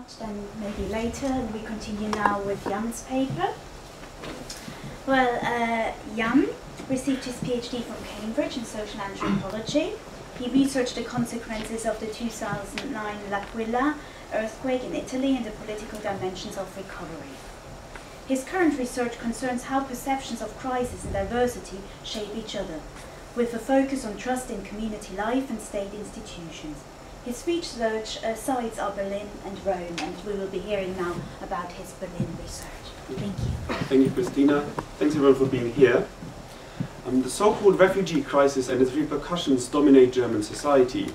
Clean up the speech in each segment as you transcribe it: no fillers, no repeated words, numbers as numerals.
not, then maybe later. And we continue now with Jan's paper. Well, Jan received his PhD from Cambridge in social anthropology. He researched the consequences of the 2009 L'Aquila earthquake in Italy and the political dimensions of recovery. His current research concerns how perceptions of crisis and diversity shape each other, with a focus on trust in community life and state institutions. His research sites are Berlin and Rome, and we will be hearing now about his Berlin research. Thank you. Thank you, Christina. Thanks everyone for being here. The so-called refugee crisis and its repercussions dominate German society.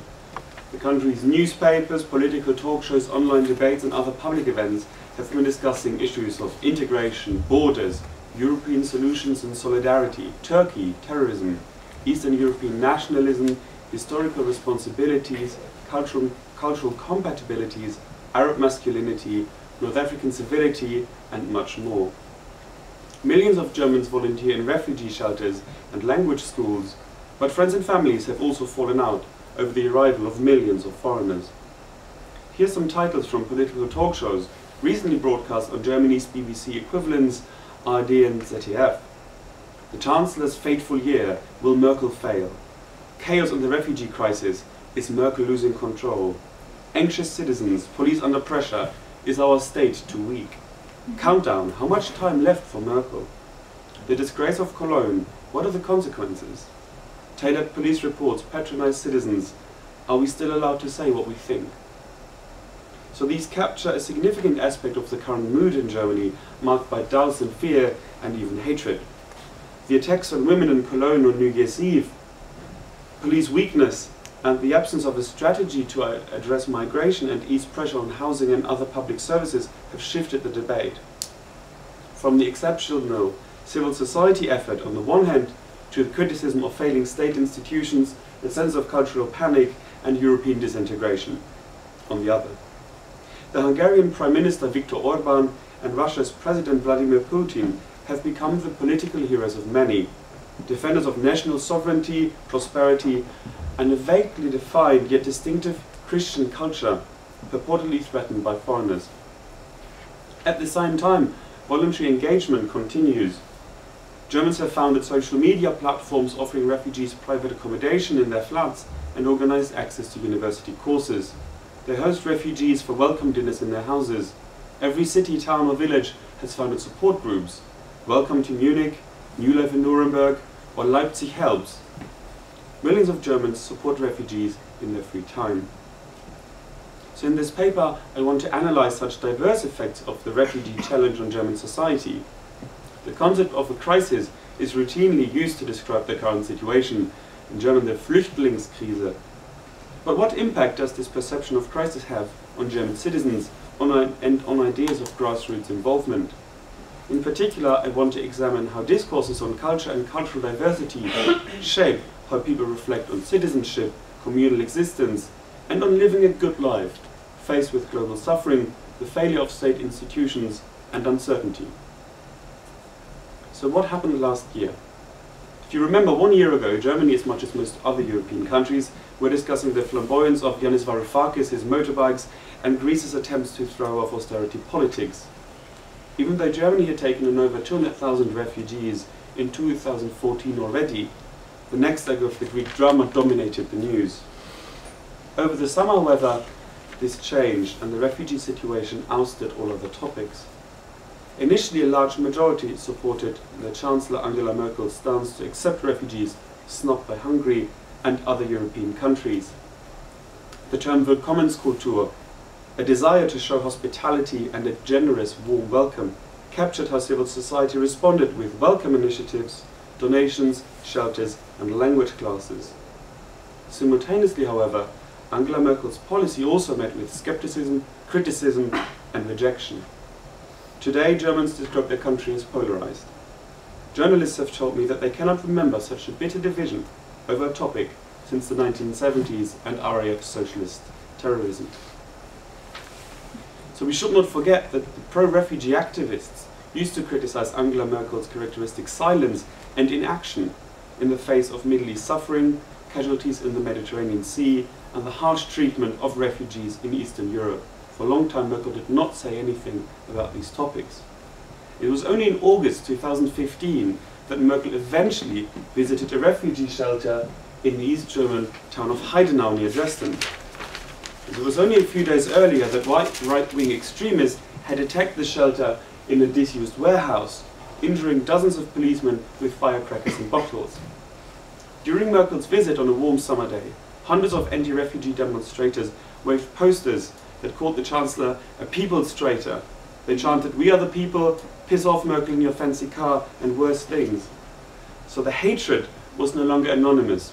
The country's newspapers, political talk shows, online debates and other public events have been discussing issues of integration, borders, European solutions and solidarity, Turkey, terrorism, Eastern European nationalism, historical responsibilities, cultural compatibilities, Arab masculinity, North African civility, and much more. Millions of Germans volunteer in refugee shelters and language schools, but friends and families have also fallen out over the arrival of millions of foreigners. Here's some titles from political talk shows recently broadcast on Germany's BBC equivalents ARD and ZDF. The Chancellor's fateful year, will Merkel fail? Chaos in the refugee crisis, is Merkel losing control? Anxious citizens, police under pressure, is our state too weak? Countdown, how much time left for Merkel? The disgrace of Cologne, what are the consequences? Tailored police reports patronize citizens, are we still allowed to say what we think? So these capture a significant aspect of the current mood in Germany, marked by doubts and fear and even hatred. The attacks on women in Cologne on New Year's Eve, police weakness, and the absence of a strategy to address migration and ease pressure on housing and other public services have shifted the debate. From the exceptional civil society effort on the one hand to the criticism of failing state institutions, the sense of cultural panic and European disintegration on the other. The Hungarian Prime Minister Viktor Orbán and Russia's President Vladimir Putin have become the political heroes of many, defenders of national sovereignty, prosperity, and a vaguely defined yet distinctive Christian culture purportedly threatened by foreigners. At the same time, voluntary engagement continues. Germans have founded social media platforms offering refugees private accommodation in their flats and organized access to university courses. They host refugees for welcome dinners in their houses. Every city, town or village has founded support groups. Welcome to Munich, New Life in Nuremberg, or Leipzig Helps. Millions of Germans support refugees in their free time. So in this paper, I want to analyze such diverse effects of the refugee challenge on German society. The concept of a crisis is routinely used to describe the current situation, in German the Flüchtlingskrise. But what impact does this perception of crisis have on German citizens and on ideas of grassroots involvement? In particular, I want to examine how discourses on culture and cultural diversity shape how people reflect on citizenship, communal existence, and on living a good life, faced with global suffering, the failure of state institutions, and uncertainty. So what happened last year? If you remember, 1 year ago, Germany, as much as most other European countries, were discussing the flamboyance of Yanis Varoufakis, his motorbikes, and Greece's attempts to throw off austerity politics. Even though Germany had taken in over 200,000 refugees in 2014 already, the next leg of the Greek drama dominated the news. Over the summer weather, this changed, and the refugee situation ousted all other topics. Initially, a large majority supported the Chancellor Angela Merkel's stance to accept refugees snubbed by Hungary and other European countries. The term Willkommenskultur, a desire to show hospitality and a generous, warm welcome, captured how civil society responded with welcome initiatives, donations, shelters, and language classes. Simultaneously, however, Angela Merkel's policy also met with skepticism, criticism, and rejection. Today, Germans describe their country as polarized. Journalists have told me that they cannot remember such a bitter division over a topic since the 1970s and RAF socialist terrorism. So we should not forget that the pro-refugee activists used to criticize Angela Merkel's characteristic silence and inaction in the face of Middle East suffering, casualties in the Mediterranean Sea, and the harsh treatment of refugees in Eastern Europe, For a long time, Merkel did not say anything about these topics. It was only in August 2015 that Merkel eventually visited a refugee shelter in the East German town of Heidenau near Dresden. It was only a few days earlier that right-wing extremists had attacked the shelter in a disused warehouse, injuring dozens of policemen with firecrackers and bottles. During Merkel's visit on a warm summer day, hundreds of anti-refugee demonstrators waved posters that called the Chancellor a people's traitor. They chanted, "We are the people, piss off Merkel in your fancy car," and worse things. So the hatred was no longer anonymous.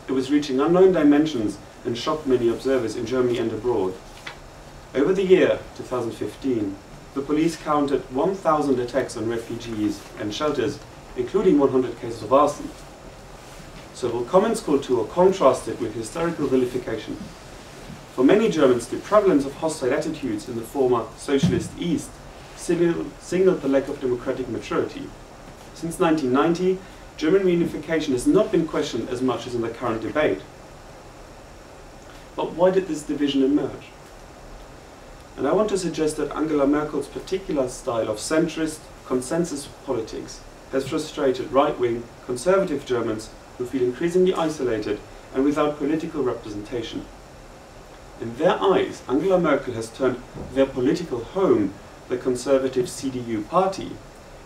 It was reaching unknown dimensions and shocked many observers in Germany and abroad. Over the year 2015, the police counted 1,000 attacks on refugees and shelters, including 100 cases of arson. Several comments called to or contrasted with historical vilification. For many Germans, the prevalence of hostile attitudes in the former socialist East signaled the lack of democratic maturity. Since 1990, German reunification has not been questioned as much as in the current debate. But why did this division emerge? And I want to suggest that Angela Merkel's particular style of centrist consensus politics has frustrated right-wing conservative Germans who feel increasingly isolated and without political representation. In their eyes, Angela Merkel has turned their political home, the conservative CDU party,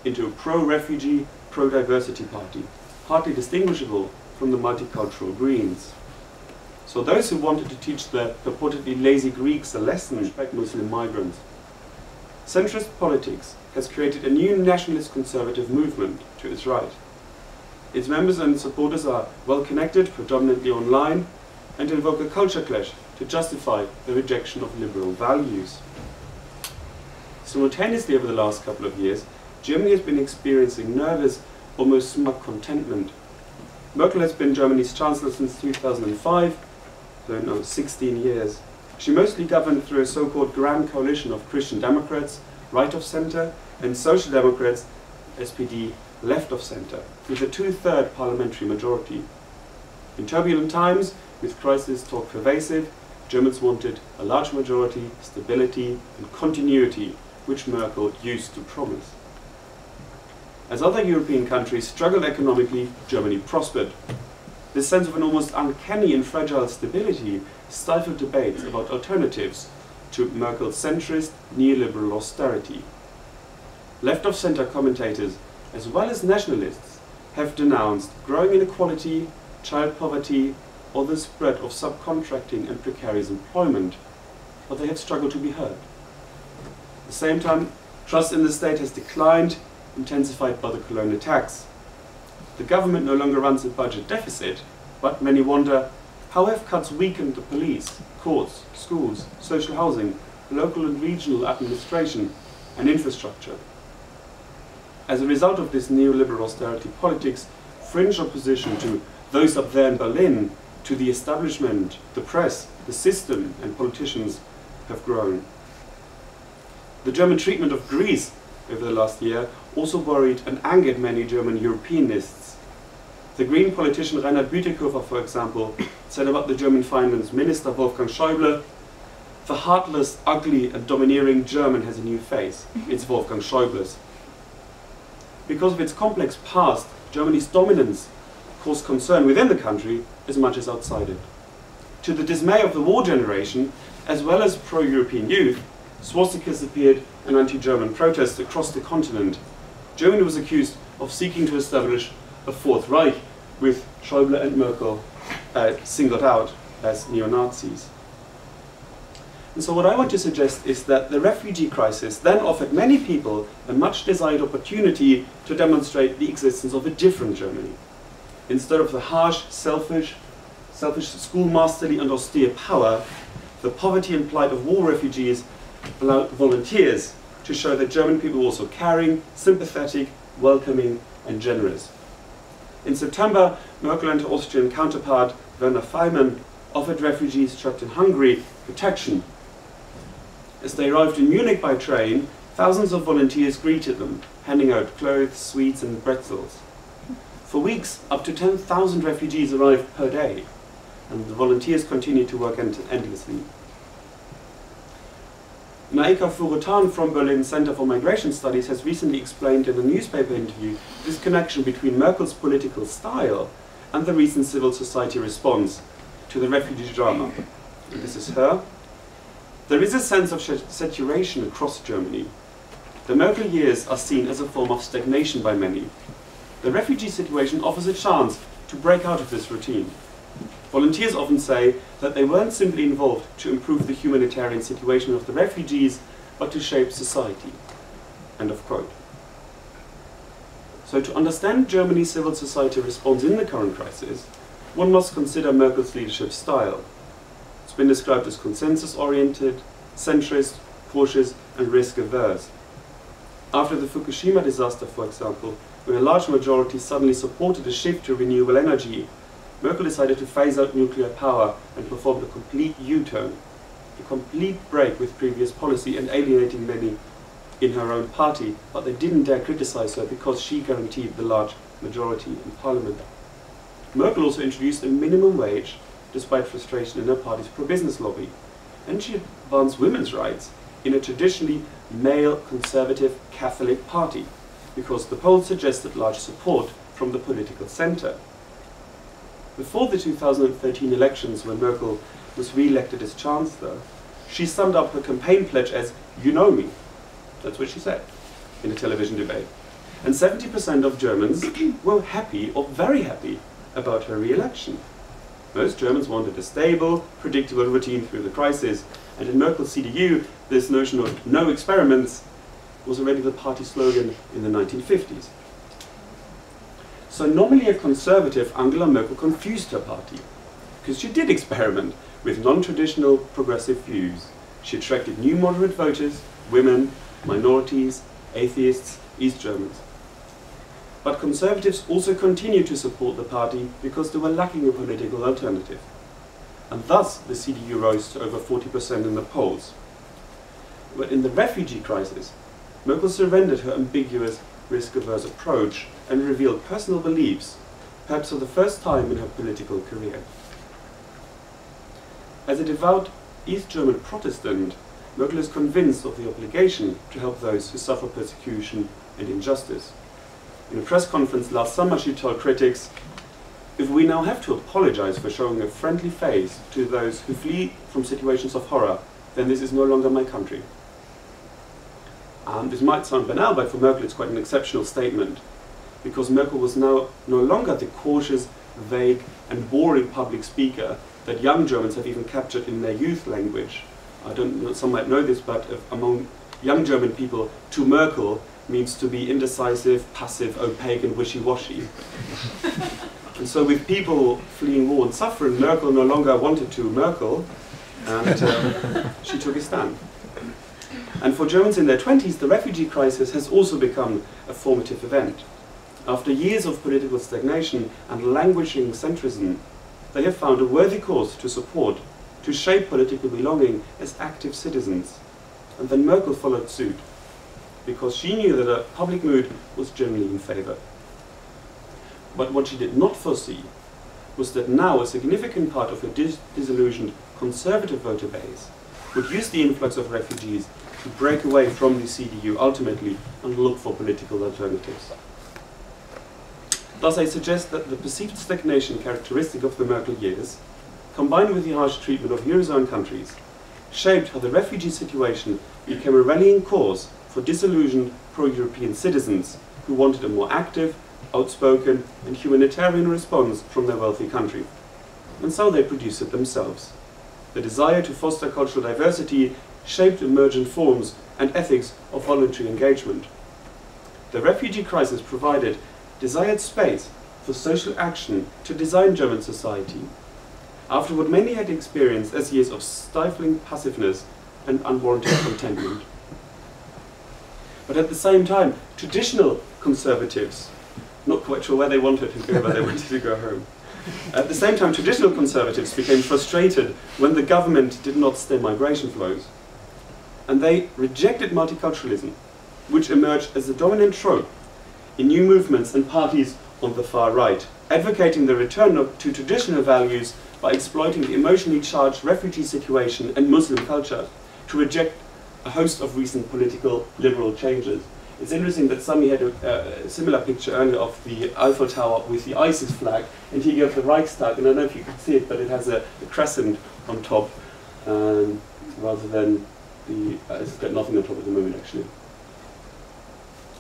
into a pro-refugee, pro-diversity party, hardly distinguishable from the multicultural Greens. So those who wanted to teach the purportedly lazy Greeks a lesson respect Muslim migrants. Centrist politics has created a new nationalist conservative movement to its right. Its members and supporters are well connected, predominantly online, and invoke a culture clash to justify the rejection of liberal values. Simultaneously, over the last couple of years, Germany has been experiencing nervous, almost smug contentment. Merkel has been Germany's Chancellor since 2005, so no, 16 years. She mostly governed through a so-called grand coalition of Christian Democrats, right of centre, and Social Democrats, SPD, left of centre, with a two-third parliamentary majority. In turbulent times, with crisis talk pervasive, Germans wanted a large majority, stability, and continuity, which Merkel used to promise. As other European countries struggled economically, Germany prospered. This sense of an almost uncanny and fragile stability stifled debates about alternatives to Merkel's centrist, neoliberal austerity. Left-of-centre commentators, as well as nationalists, have denounced growing inequality, child poverty, or the spread of subcontracting and precarious employment, but they have struggled to be heard. At the same time, trust in the state has declined, intensified by the Cologne attacks. The government no longer runs a budget deficit, but many wonder, how have cuts weakened the police, courts, schools, social housing, local and regional administration, and infrastructure? As a result of this neoliberal austerity politics, fringe opposition to those up there in Berlin, to the establishment, the press, the system, and politicians have grown. The German treatment of Greece over the last year also worried and angered many German Europeanists. The Green politician Reinhard Bütikofer, for example, said about the German Finance Minister Wolfgang Schäuble, "The heartless, ugly, and domineering German has a new face. It's Wolfgang Schäuble's." Because of its complex past, Germany's dominance caused concern within the country as much as outside it. To the dismay of the war generation, as well as pro-European youth, swastikas appeared in anti-German protests across the continent. Germany was accused of seeking to establish a Fourth Reich, with Schäuble and Merkel singled out as neo-Nazis. And so what I want to suggest is that the refugee crisis then offered many people a much desired opportunity to demonstrate the existence of a different Germany. Instead of the harsh, selfish, schoolmasterly and austere power, the poverty and plight of war refugees allowed volunteers to show that German people were also caring, sympathetic, welcoming, and generous. In September, Merkel and her Austrian counterpart, Werner Faymann, offered refugees trapped in Hungary protection. As they arrived in Munich by train, thousands of volunteers greeted them, handing out clothes, sweets, and pretzels. For weeks, up to 10,000 refugees arrived per day, and the volunteers continued to work endlessly. Naika Furutan from Berlin Center for Migration Studies has recently explained in a newspaper interview this connection between Merkel's political style and the recent civil society response to the refugee drama. And this is her. There is a sense of saturation across Germany. The Merkel years are seen as a form of stagnation by many. The refugee situation offers a chance to break out of this routine. Volunteers often say that they weren't simply involved to improve the humanitarian situation of the refugees, but to shape society. End of quote. So to understand Germany's civil society response in the current crisis, one must consider Merkel's leadership style. It's been described as consensus-oriented, centrist, cautious, and risk-averse. After the Fukushima disaster, for example, when a large majority suddenly supported a shift to renewable energy, Merkel decided to phase out nuclear power and performed a complete U-turn, a complete break with previous policy and alienating many in her own party, but they didn't dare criticize her because she guaranteed the large majority in parliament. Merkel also introduced a minimum wage, despite frustration in her party's pro-business lobby, and she advanced women's rights in a traditionally male, conservative, Catholic party, because the polls suggested large support from the political center. Before the 2013 elections, when Merkel was re-elected as Chancellor, she summed up her campaign pledge as, "You know me." That's what she said in a television debate. And 70% of Germans were happy or very happy about her re-election. Most Germans wanted a stable, predictable routine through the crisis, and in Merkel's CDU, this notion of no experiments was already the party slogan in the 1950s. So nominally a conservative, Angela Merkel confused her party, because she did experiment with non-traditional progressive views. She attracted new moderate voters, women, minorities, atheists, East Germans. But conservatives also continued to support the party because they were lacking a political alternative. And thus the CDU rose to over 40% in the polls. But in the refugee crisis, Merkel surrendered her ambiguous, risk-averse approach and revealed personal beliefs, perhaps for the first time in her political career. As a devout East German Protestant, Merkel is convinced of the obligation to help those who suffer persecution and injustice. In a press conference last summer, she told critics, "If we now have to apologize for showing a friendly face to those who flee from situations of horror, then this is no longer my country." This might sound banal, but for Merkel it's quite an exceptional statement, because Merkel was now no longer the cautious, vague, and boring public speaker that young Germans have even captured in their youth language. I don't know, some might know this, but among young German people, to Merkel means to be indecisive, passive, opaque, and wishy-washy. And so with people fleeing war and suffering, Merkel no longer wanted to Merkel, and she took a stand. And for Germans in their 20s, the refugee crisis has also become a formative event. After years of political stagnation and languishing centrism, they have found a worthy cause to support, to shape political belonging as active citizens. And then Merkel followed suit, because she knew that a public mood was generally in favour. But what she did not foresee was that now a significant part of her disillusioned conservative voter base would use the influx of refugees to break away from the CDU ultimately and look for political alternatives. Thus I suggest that the perceived stagnation characteristic of the Merkel years, combined with the harsh treatment of Eurozone countries, shaped how the refugee situation became a rallying cause for disillusioned pro-European citizens who wanted a more active, outspoken and humanitarian response from their wealthy country. And so they produced it themselves. The desire to foster cultural diversity shaped emergent forms and ethics of voluntary engagement. The refugee crisis provided desired space for social action to design German society, after what many had experienced as years of stifling passiveness and unwarranted contentment. But at the same time, traditional conservatives, not quite sure where they wanted to go, but they wanted to go home. At the same time, traditional conservatives became frustrated when the government did not stem migration flows. And they rejected multiculturalism, which emerged as the dominant trope in new movements and parties on the far right, advocating the return to traditional values by exploiting the emotionally charged refugee situation and Muslim culture to reject a host of recent political liberal changes. It's interesting that Sami had a similar picture earlier of the Eiffel Tower with the ISIS flag, and here you have the Reichstag, and I don't know if you can see it, but it has a crescent on top, rather than the, it's got nothing on top at the moment actually.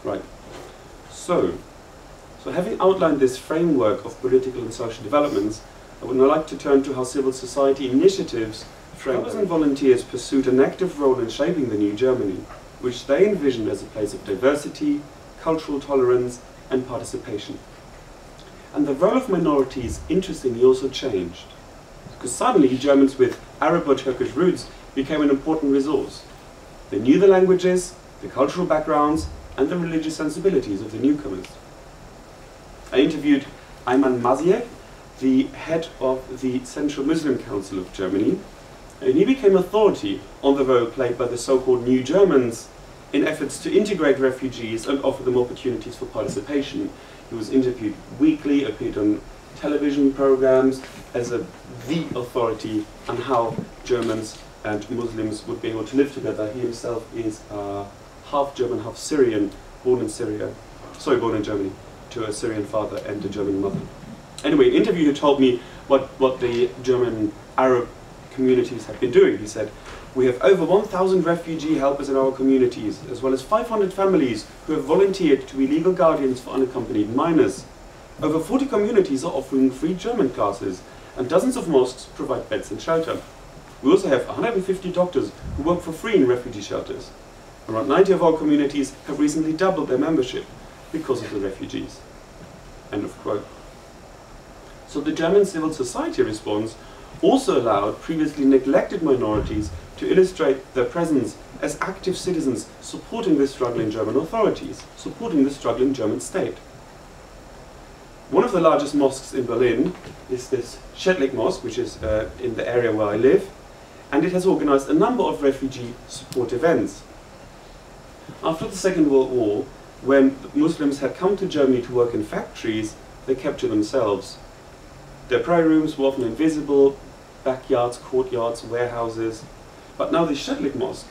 Right, so having outlined this framework of political and social developments, I would now like to turn to how civil society initiatives, frameworks and volunteers pursued an active role in shaping the new Germany, which they envisioned as a place of diversity, cultural tolerance and participation. And the role of minorities, interestingly, also changed, because suddenly Germans with Arab or Turkish roots became an important resource. They knew the languages, the cultural backgrounds and the religious sensibilities of the newcomers. I interviewed Ayman Maziek, the head of the Central Muslim Council of Germany, and he became authority on the role played by the so-called New Germans in efforts to integrate refugees and offer them opportunities for participation. He was interviewed weekly, appeared on television programs as the authority on how Germans and Muslims would be able to live together. He himself is half German, half Syrian, born in Germany, to a Syrian father and a German mother. Anyway, in an interview he told me what the German Arab communities have been doing. He said, "We have over 1,000 refugee helpers in our communities, as well as 500 families who have volunteered to be legal guardians for unaccompanied minors. Over 40 communities are offering free German classes, and dozens of mosques provide beds and shelter. We also have 150 doctors who work for free in refugee shelters. Around 90 of our communities have recently doubled their membership because of the refugees." End of quote. So the German civil society response also allowed previously neglected minorities to illustrate their presence as active citizens supporting the struggling German authorities, supporting the struggling German state. One of the largest mosques in Berlin is this Schädlich Mosque, which is in the area where I live, and it has organized a number of refugee support events. After the Second World War, when Muslims had come to Germany to work in factories, they kept to themselves. Their prayer rooms were often invisible, backyards, courtyards, warehouses. But now the Schädlich Mosque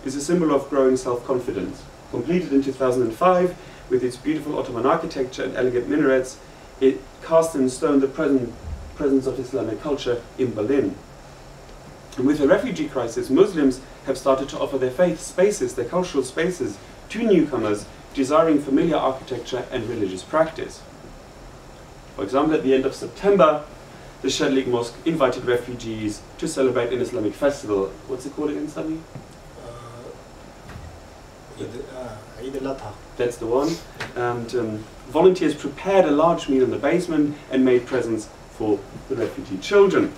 is a symbol of growing self-confidence. Completed in 2005, with its beautiful Ottoman architecture and elegant minarets, it cast in stone the presence of Islamic culture in Berlin. And with the refugee crisis, Muslims have started to offer their faith spaces, their cultural spaces, to newcomers desiring familiar architecture and religious practice. For example, at the end of September, the Schädlich Mosque invited refugees to celebrate an Islamic festival. What's it called again, Sami? Eid al-Adha. That's the one. And volunteers prepared a large meal in the basement and made presents for the refugee children.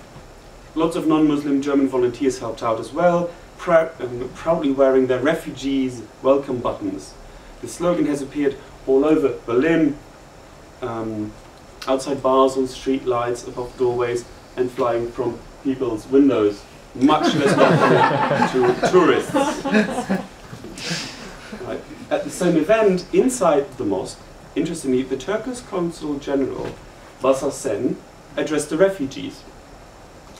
Lots of non-Muslim German volunteers helped out as well, proudly wearing their refugees welcome buttons. The slogan has appeared all over Berlin, outside bars, on street lights, above doorways, and flying from people's windows, much less welcoming to tourists. Right. At the same event, inside the mosque, interestingly, the Turkish Consul General, Basarsen, addressed the refugees.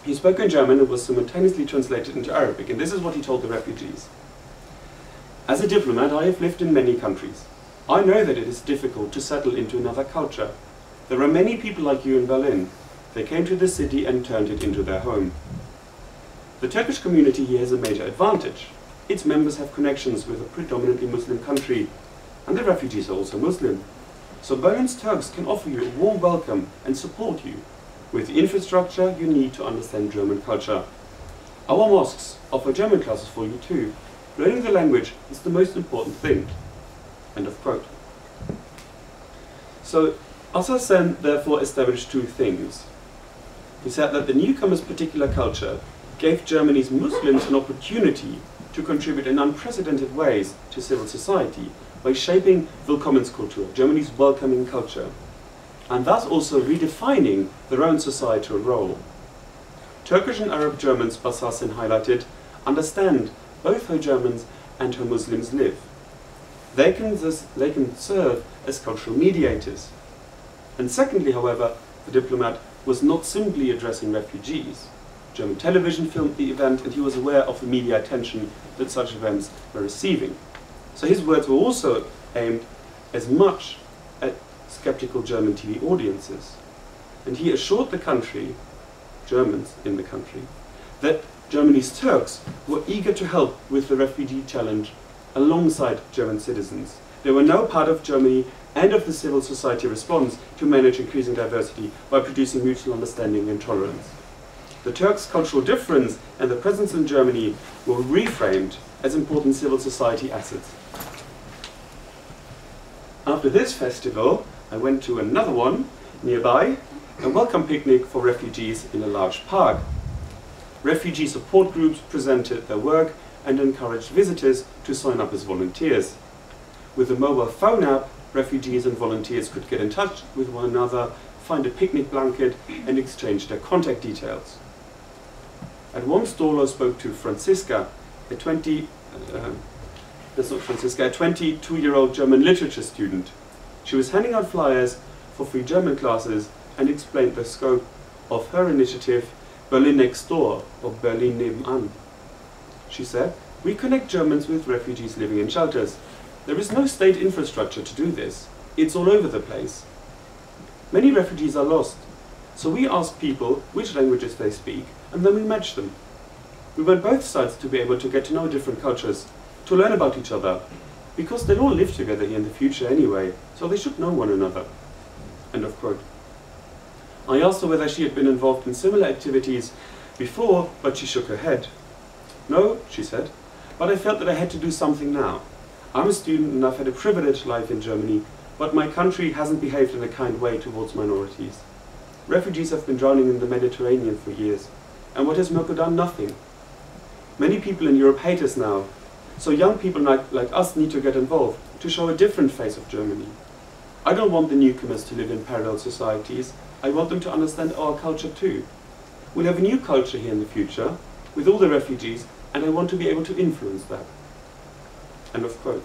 He spoke in German and was simultaneously translated into Arabic, and this is what he told the refugees. "As a diplomat, I have lived in many countries. I know that it is difficult to settle into another culture. There are many people like you in Berlin. They came to the city and turned it into their home. The Turkish community here has a major advantage. Its members have connections with a predominantly Muslim country, and the refugees are also Muslim. So Berlin's Turks can offer you a warm welcome and support you. With the infrastructure, you need to understand German culture. Our mosques offer German classes for you too. Learning the language is the most important thing." End of quote. So Basarsen therefore established two things. He said that the newcomers' particular culture gave Germany's Muslims an opportunity to contribute in unprecedented ways to civil society by shaping Willkommenskultur, Germany's welcoming culture, and thus also redefining their own societal role. Turkish and Arab Germans, Basarsen highlighted, understand both how Germans and how Muslims live. They can serve as cultural mediators. And secondly, however, the diplomat was not simply addressing refugees. German television filmed the event, and he was aware of the media attention that such events were receiving. So his words were also aimed as much at skeptical German TV audiences. And he assured the country, Germans in the country, that Germany's Turks were eager to help with the refugee challenge alongside German citizens. They were now part of Germany and of the civil society response to manage increasing diversity by producing mutual understanding and tolerance. The Turks' cultural difference and their presence in Germany were reframed as important civil society assets. After this festival, I went to another one nearby, a welcome picnic for refugees in a large park. Refugee support groups presented their work and encouraged visitors to sign up as volunteers. With the mobile phone app, refugees and volunteers could get in touch with one another, find a picnic blanket, and exchange their contact details. At one stall I spoke to Franziska, a 22-year-old German literature student. She was handing out flyers for free German classes and explained the scope of her initiative, Berlin Next Door, or Berlin Nebenan. She said, "We connect Germans with refugees living in shelters. There is no state infrastructure to do this. It's all over the place. Many refugees are lost, so we ask people which languages they speak, and then we match them. We want both sides to be able to get to know different cultures, to learn about each other, because they'll all live together here in the future anyway, so they should know one another." End of quote. I asked her whether she had been involved in similar activities before, but she shook her head. "No," she said, "but I felt that I had to do something now. I'm a student and I've had a privileged life in Germany, but my country hasn't behaved in a kind way towards minorities. Refugees have been drowning in the Mediterranean for years, and what has Merkel done? Nothing. Many people in Europe hate us now, so young people like us need to get involved, to show a different face of Germany. I don't want the newcomers to live in parallel societies. I want them to understand our culture too. We'll have a new culture here in the future, with all the refugees, and I want to be able to influence that." End of quote.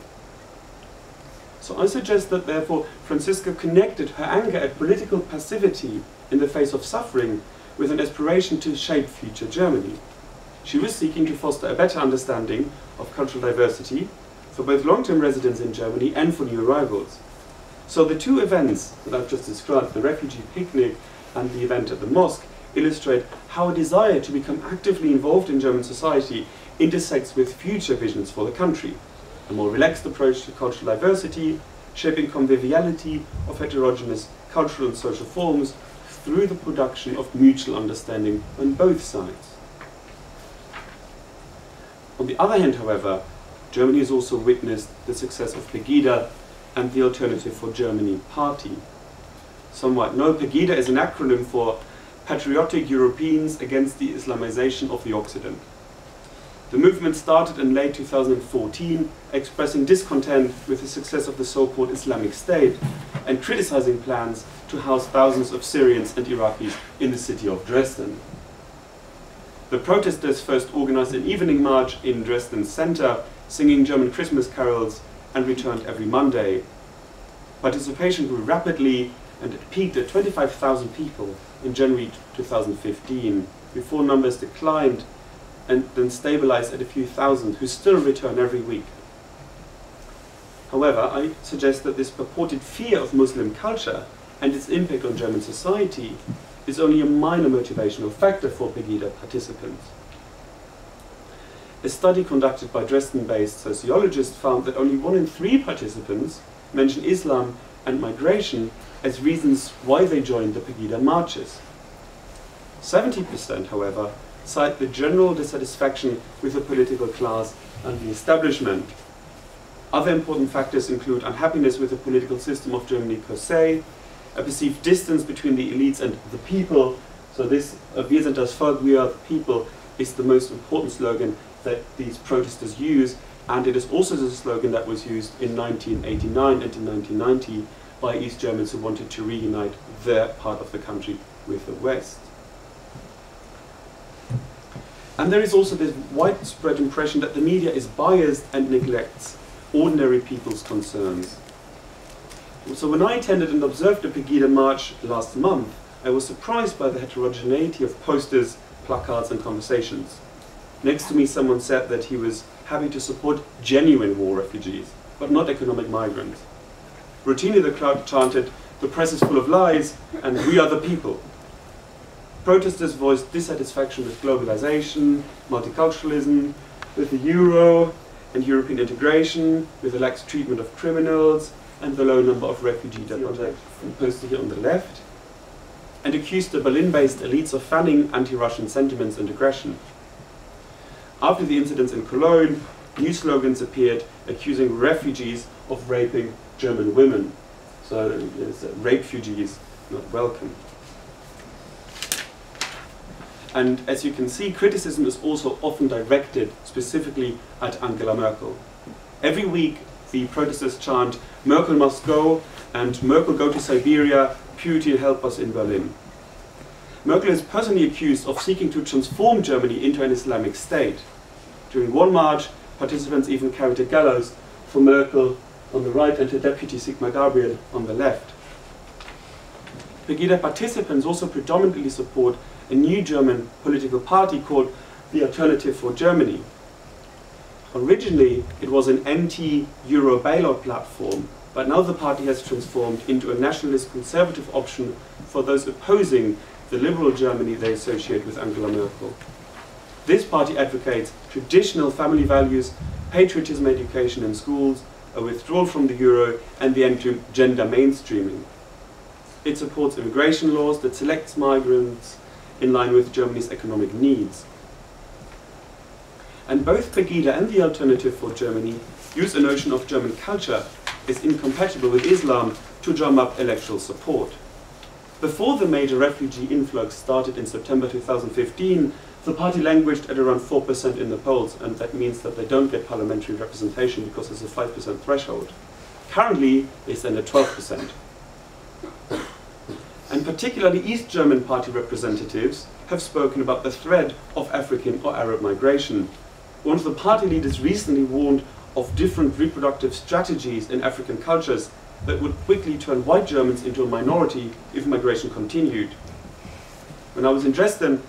So I suggest that therefore Franziska connected her anger at political passivity in the face of suffering with an aspiration to shape future Germany. She was seeking to foster a better understanding of cultural diversity for both long-term residents in Germany and for new arrivals. So the two events that I've just described, the refugee picnic and the event at the mosque, illustrate how a desire to become actively involved in German society intersects with future visions for the country. A more relaxed approach to cultural diversity, shaping conviviality of heterogeneous cultural and social forms through the production of mutual understanding on both sides. On the other hand, however, Germany has also witnessed the success of Pegida and the Alternative for Germany party. Some might know Pegida is an acronym for Patriotic Europeans Against the Islamization of the Occident. The movement started in late 2014, expressing discontent with the success of the so-called Islamic State and criticizing plans to house thousands of Syrians and Iraqis in the city of Dresden. The protesters first organized an evening march in Dresden center, singing German Christmas carols, and returned every Monday. Participation grew rapidly, and it peaked at 25,000 people in January 2015, before numbers declined and then stabilized at a few thousand, who still return every week. However, I suggest that this purported fear of Muslim culture and its impact on German society is only a minor motivational factor for Pegida participants. A study conducted by Dresden-based sociologists found that only 1 in 3 participants mentioned Islam and migration as reasons why they joined the Pegida marches. 70%, however, cite the general dissatisfaction with the political class and the establishment. Other important factors include unhappiness with the political system of Germany per se, a perceived distance between the elites and the people. So this "Wir sind das Volk, we are the people" is the most important slogan that these protesters use, and it is also the slogan that was used in 1989 and in 1990 by East Germans who wanted to reunite their part of the country with the West. And there is also this widespread impression that the media is biased and neglects ordinary people's concerns. So when I attended and observed the Pegida march last month, I was surprised by the heterogeneity of posters, placards and conversations. Next to me, someone said that he was happy to support genuine war refugees, but not economic migrants. Routinely, the crowd chanted, "The press is full of lies," and "We are the people." Protesters voiced dissatisfaction with globalization, multiculturalism, with the euro and European integration, with the lax treatment of criminals, and the low number of refugees posted here on the left, and accused the Berlin-based elites of fanning anti-Russian sentiments and aggression. After the incidents in Cologne, new slogans appeared accusing refugees of raping German women. So rape refugees not welcome. And as you can see, criticism is also often directed specifically at Angela Merkel. Every week, the protesters chant, "Merkel must go," and "Merkel go to Siberia, Putin help us in Berlin." Merkel is personally accused of seeking to transform Germany into an Islamic state. During one march, participants even carried a gallows for Merkel on the right and her deputy Sigmar Gabriel on the left. Pegida participants also predominantly support a new German political party called the Alternative for Germany. Originally, it was an anti-Euro bailout platform, but now the party has transformed into a nationalist conservative option for those opposing the liberal Germany they associate with Angela Merkel. This party advocates traditional family values, patriotism education in schools, a withdrawal from the euro, and the end to gender mainstreaming. It supports immigration laws that selects migrants in line with Germany's economic needs. And both Pegida and the Alternative for Germany use a notion of German culture as incompatible with Islam to drum up electoral support. Before the major refugee influx started in September 2015, the party languished at around 4% in the polls, and that means that they don't get parliamentary representation because there's a 5% threshold. Currently, they stand at 12%. And particularly East German party representatives have spoken about the threat of African or Arab migration. One of the party leaders recently warned of different reproductive strategies in African cultures that would quickly turn white Germans into a minority if migration continued. When I was in Dresden,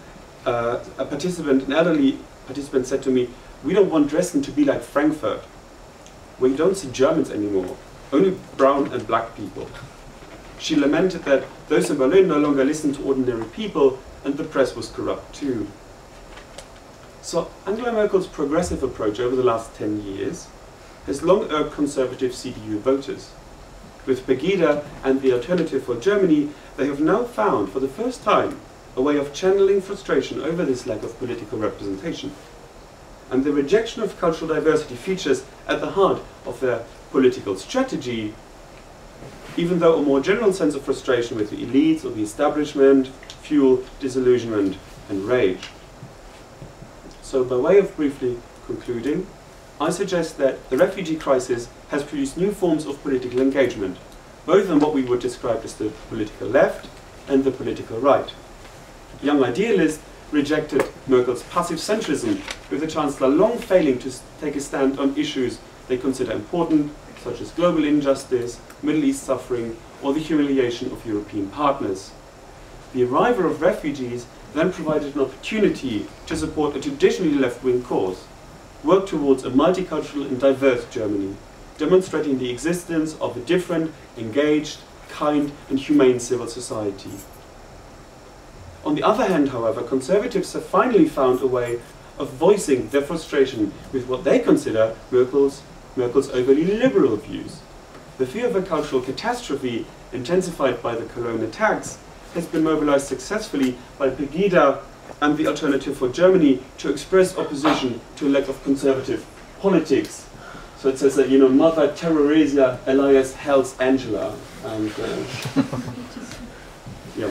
an elderly participant said to me, "We don't want Dresden to be like Frankfurt, where you don't see Germans anymore, only brown and black people." She lamented that those in Berlin no longer listened to ordinary people, and the press was corrupt too. So Angela Merkel's progressive approach over the last 10 years has long irked conservative CDU voters. With Pegida and the Alternative for Germany, they have now found, for the first time, a way of channeling frustration over this lack of political representation. And the rejection of cultural diversity features at the heart of their political strategy, even though a more general sense of frustration with the elites or the establishment fuel disillusionment and rage. So by way of briefly concluding, I suggest that the refugee crisis has produced new forms of political engagement, both on what we would describe as the political left and the political right. Young idealists rejected Merkel's passive centrism, with the Chancellor long failing to take a stand on issues they consider important, such as global injustice, Middle East suffering, or the humiliation of European partners. The arrival of refugees then provided an opportunity to support a traditionally left-wing cause, work towards a multicultural and diverse Germany, demonstrating the existence of a different, engaged, kind, and humane civil society. On the other hand, however, conservatives have finally found a way of voicing their frustration with what they consider Merkel's overly liberal views. The fear of a cultural catastrophe, intensified by the Cologne attacks, has been mobilized successfully by Pegida and the Alternative for Germany to express opposition to a lack of conservative politics. So it says that, Mother Teresa Elias Hells Angela. And, yeah.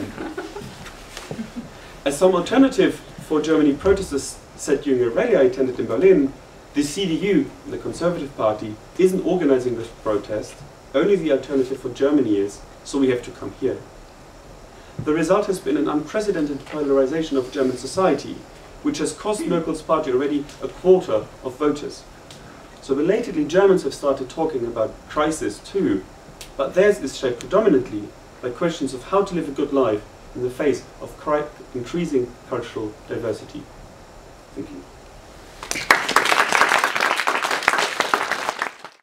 As some Alternative for Germany protesters said during a rally I attended in Berlin, the CDU, the Conservative Party, isn't organizing this protest, only the Alternative for Germany is, so we have to come here. The result has been an unprecedented polarization of German society, which has cost Merkel's party already a quarter of voters. So belatedly, Germans have started talking about crisis too, but theirs is shaped predominantly by questions of how to live a good life in the face of increasing cultural diversity. Thank you.